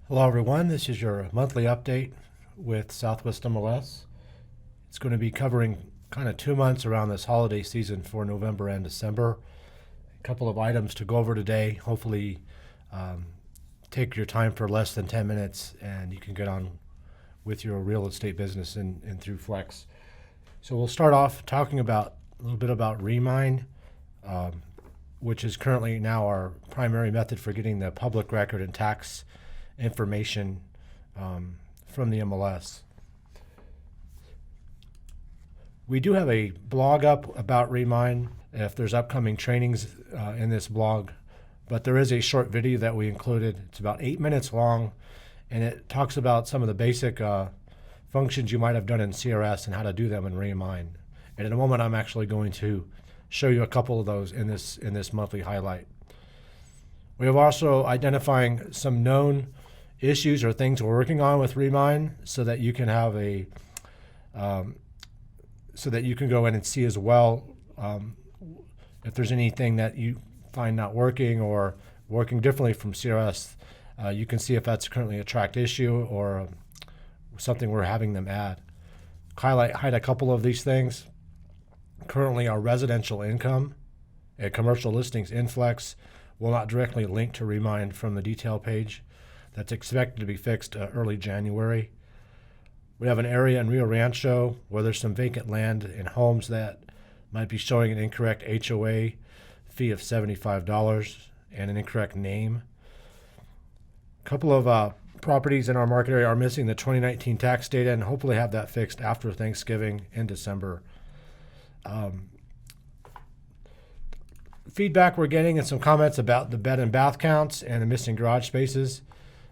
Hello everyone, this is your monthly update with SWMLS. It's going to be covering kind of 2 months around this holiday season for November and December. A couple of items to go over today. Hopefully take your time for less than 10 minutes and you can get on with your real estate business and through Flex. So we'll start off talking about a little bit about Remine, which is currently now our primary method for getting the public record and tax information from the MLS. We do have a blog up about Remine if there's upcoming trainings in this blog, but there is a short video that we included. It's about 8 minutes long, and it talks about some of the basic functions you might have done in CRS and how to do them in Remine. And in a moment, I'm actually going to show you a couple of those in this monthly highlight. We have also identifying some known issues or things we're working on with Remine so that you can have so that you can go in and see as well if there's anything that you find not working or working differently from CRS. You can see if that's currently a tracked issue or something we're having them add. Highlight a couple of these things. Currently, our residential income and commercial listings in Flex will not directly link to Remine from the detail page. That's expected to be fixed early January. We have an area in Rio Rancho where there's some vacant land and homes that might be showing an incorrect HOA fee of $75 and an incorrect name. A couple of properties in our market area are missing the 2019 tax data and hopefully have that fixed after Thanksgiving in December. Feedback we're getting and some comments about the bed and bath counts and the missing garage spaces.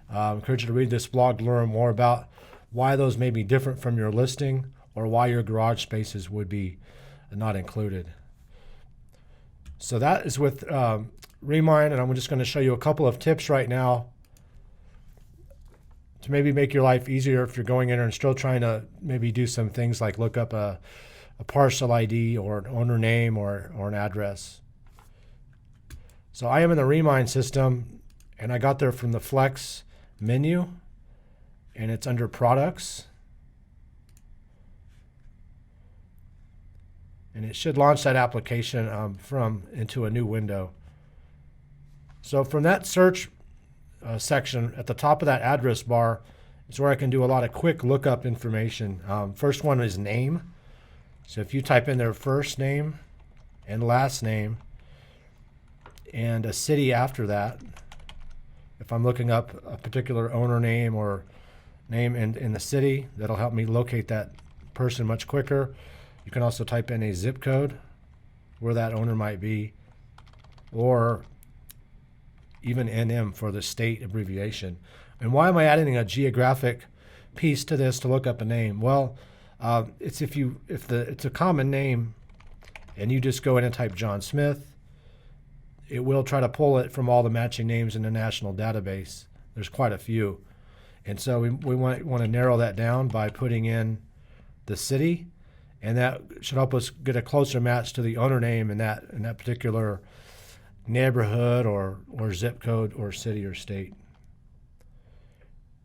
I encourage you to read this blog to learn more about why those may be different from your listing or why your garage spaces would be not included. So that is with Remine, and I'm just going to show you a couple of tips right now to maybe make your life easier if you're going in and still trying to maybe do some things like look up a parcel ID or an owner name or an address. So I am in the Remine system, and I got there from the Flex menu, and it's under Products. And it should launch that application into a new window. So from that search section, at the top of that address bar is where I can do a lot of quick lookup information. First one is name. So if you type in their first name and last name and a city after that, if I'm looking up a particular owner name or name in the city, that'll help me locate that person much quicker. You can also type in a zip code where that owner might be, or even NM for the state abbreviation. And why am I adding a geographic piece to this to look up a name? Well, it's it's a common name and you just go in and type John Smith, it will try to pull it from all the matching names in the national database. There's quite a few. And so we want to narrow that down by putting in the city, and that should help us get a closer match to the owner name in that particular neighborhood or zip code or city or state.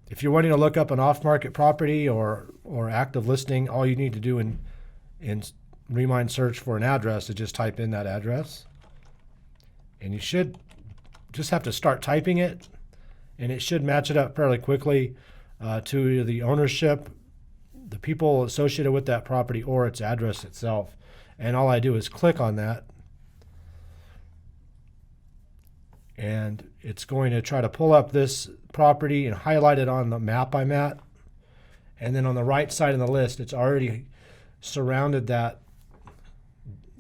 If you're wanting to look up an off-market property or active listing, all you need to do in Remine search for an address is just type in that address. And you should just have to start typing it, and it should match it up fairly quickly to the ownership, the people associated with that property, or its address itself. And all I do is click on that, and it's going to try to pull up this property and highlight it on the map I'm at. And then on the right side of the list, it's already surrounded that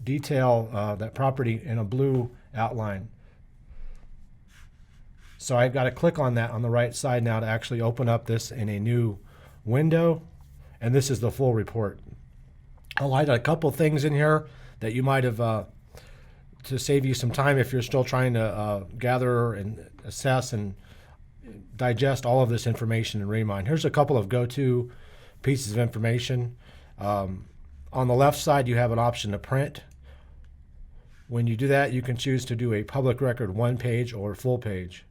detail, that property in a blue outline. So I've got to click on that on the right side now to actually open up this in a new window, and this is the full report. I'll highlight a couple things in here that you might have to save you some time if you're still trying to gather and assess and digest all of this information in Remine. Here's a couple of go-to pieces of information. On the left side, you have an option to print. When you do that, you can choose to do a public record one page or full page.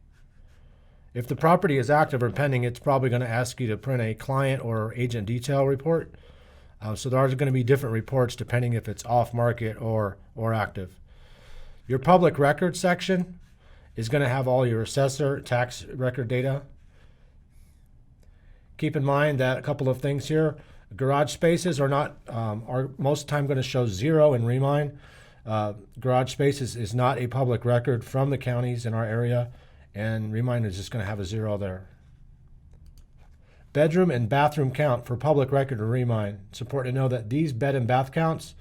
If the property is active or pending, it's probably going to ask you to print a client or agent detail report. So there are going to be different reports depending if it's off market or active. Your public record section is going to have all your assessor tax record data. Keep in mind that a couple of things here. Garage spaces are not are most of the time going to show 0 in Remine. Garage spaces is not a public record from the counties in our area, and Remine is just going to have a 0 there. Bedroom and bathroom count for public record or Remine. It's important to know that these bed and bath counts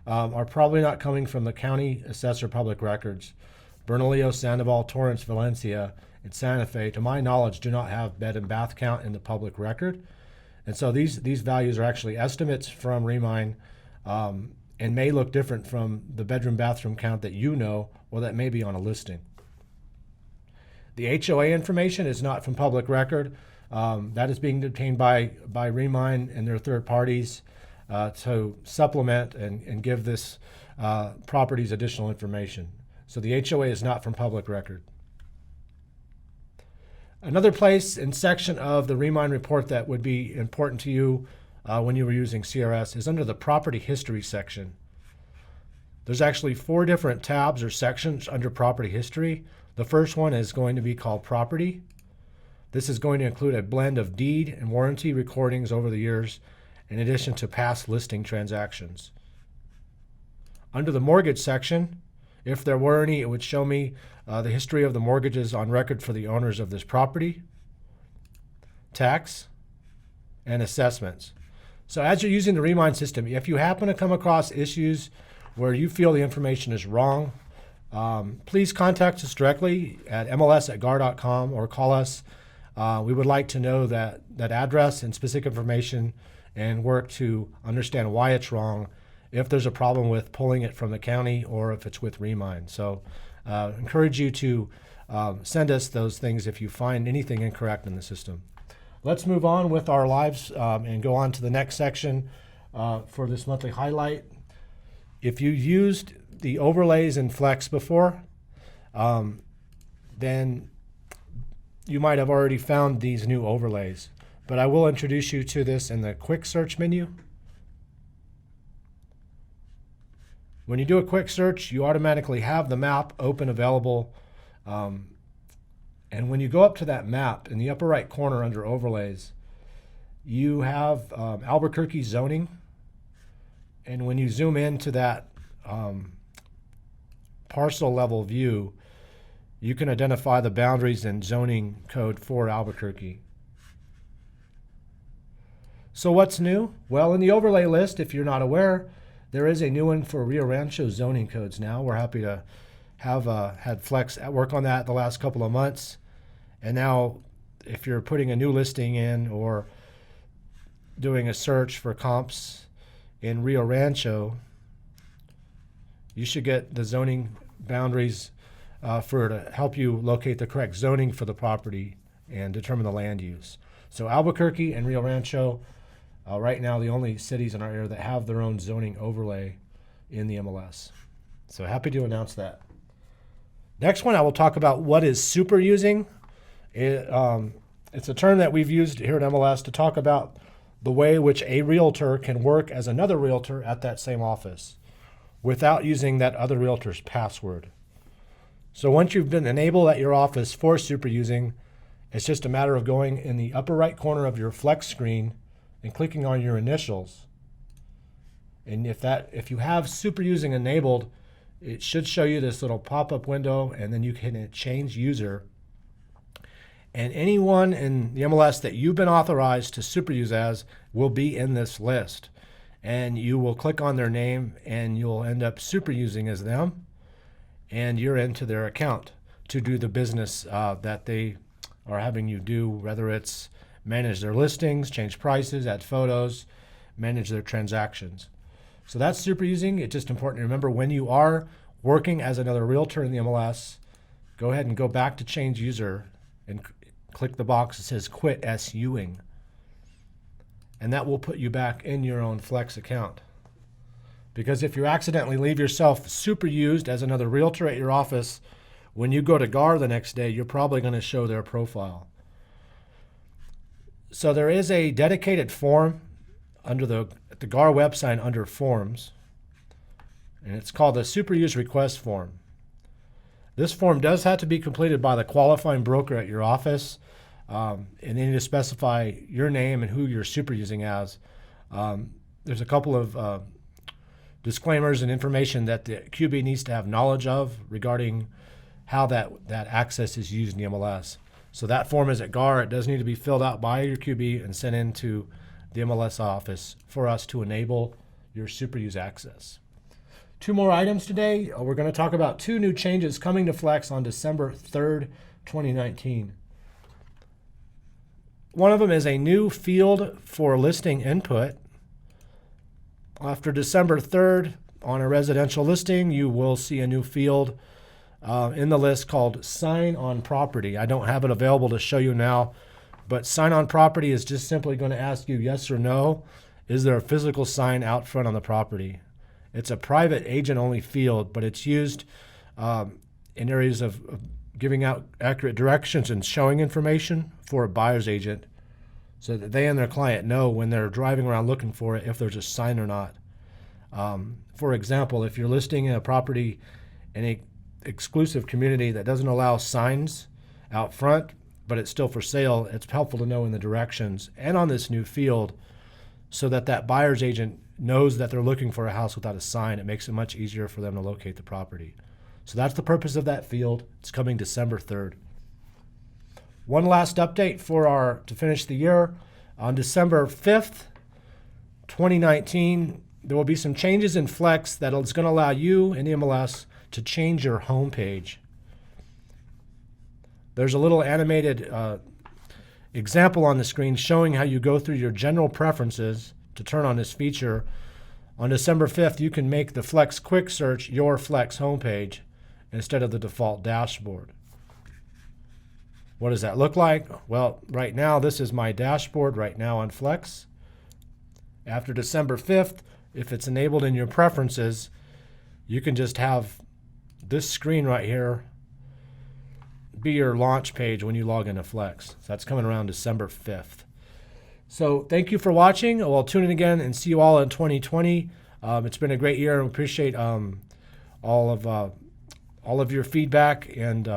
are probably not coming from the county assessor public records. Bernalillo, Sandoval, Torrance, Valencia, and Santa Fe, to my knowledge, do not have bed and bath count in the public record. And so these values are actually estimates from Remine and may look different from the bedroom bathroom count that you know or that may be on a listing. The HOA information is not from public record. That is being obtained by Remine and their third parties to supplement and give this properties additional information. So the HOA is not from public record. Another place and section of the Remine report that would be important to you when you were using CRS is under the property history section. There's actually 4 different tabs or sections under property history. The first one is going to be called property. This is going to include a blend of deed and warranty recordings over the years, in addition to past listing transactions. Under the mortgage section, if there were any, it would show me the history of the mortgages on record for the owners of this property, tax, and assessments. So as you're using the Remine system, if you happen to come across issues where you feel the information is wrong, please contact us directly at mls@gar.com or call us. We would like to know that address and specific information and work to understand why it's wrong, if there's a problem with pulling it from the county or if it's with Remine. So encourage you to send us those things if you find anything incorrect in the system. Let's move on with our lives and go on to the next section for this monthly highlight. If you used the overlays in Flex before, then you might have already found these new overlays, but I will introduce you to this in the quick search menu. When you do a quick search, you automatically have the map open available. And when you go up to that map in the upper right corner under overlays, you have Albuquerque zoning. And when you zoom into that parcel level view, you can identify the boundaries and zoning code for Albuquerque. So what's new? Well, in the overlay list, if you're not aware, there is a new one for Rio Rancho zoning codes now. We're happy to have had Flex work on that the last couple of months. And now if you're putting a new listing in or doing a search for comps in Rio Rancho, you should get the zoning boundaries to help you locate the correct zoning for the property and determine the land use. So Albuquerque and Rio Rancho, right now the only cities in our area that have their own zoning overlay in the MLS. So happy to announce that. Next one, I will talk about what is super using. It's a term that we've used here at MLS to talk about the way which a realtor can work as another realtor at that same office without using that other realtor's password. So once you've been enabled at your office for super using, it's just a matter of going in the upper right corner of your Flex screen and clicking on your initials. And if you have super using enabled, it should show you this little pop-up window, and then you can hit change user. And anyone in the MLS that you've been authorized to super use as will be in this list. And you will click on their name and you'll end up super using as them, and you're into their account to do the business that they are having you do, whether it's manage their listings, change prices, add photos, manage their transactions. So that's super using. It's just important to remember when you are working as another realtor in the MLS, go ahead and go back to change user and click the box that says quit SUing. And that will put you back in your own Flex account. Because if you accidentally leave yourself super used as another realtor at your office when you go to GAR the next day, you're probably going to show their profile. So there is a dedicated form under the GAR website under Forms, and it's called the Super Use Request Form. This form does have to be completed by the qualifying broker at your office, and they need to specify your name and who you're super using as. There's a couple of disclaimers and information that the QB needs to have knowledge of regarding how that access is used in the MLS. So that form is at GAR. It does need to be filled out by your QB and sent into the MLS office for us to enable your super use access. 2 more items today. We're going to talk about 2 new changes coming to Flex on December 3rd, 2019. One of them is a new field for listing input. After December 3rd, on a residential listing, you will see a new field in the list called Sign on Property. I don't have it available to show you now, but Sign on Property is just simply going to ask you yes or no. Is there a physical sign out front on the property? It's a private agent-only field, but it's used in areas of giving out accurate directions and showing information for a buyer's agent so that they and their client know when they're driving around looking for it if there's a sign or not. For example, if you're listing a property in an exclusive community that doesn't allow signs out front, but it's still for sale, it's helpful to know in the directions and on this new field so that that buyer's agent knows that they're looking for a house without a sign. It makes it much easier for them to locate the property. So that's the purpose of that field. It's coming December 3rd. One last update to finish the year. On December 5th, 2019, there will be some changes in Flex that is going to allow you in the MLS to change your home page. There's a little animated example on the screen showing how you go through your general preferences to turn on this feature. On December 5th, you can make the Flex Quick Search your Flex homepage instead of the default dashboard. What does that look like? Well, right now, this is my dashboard right now on Flex. After December 5th, if it's enabled in your preferences, you can just have this screen right here be your launch page when you log into Flex. So that's coming around December 5th. So thank you for watching. We'll tune in again and see you all in 2020. It's been a great year, and we appreciate all of your feedback and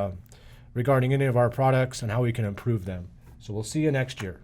regarding any of our products and how we can improve them. So we'll see you next year.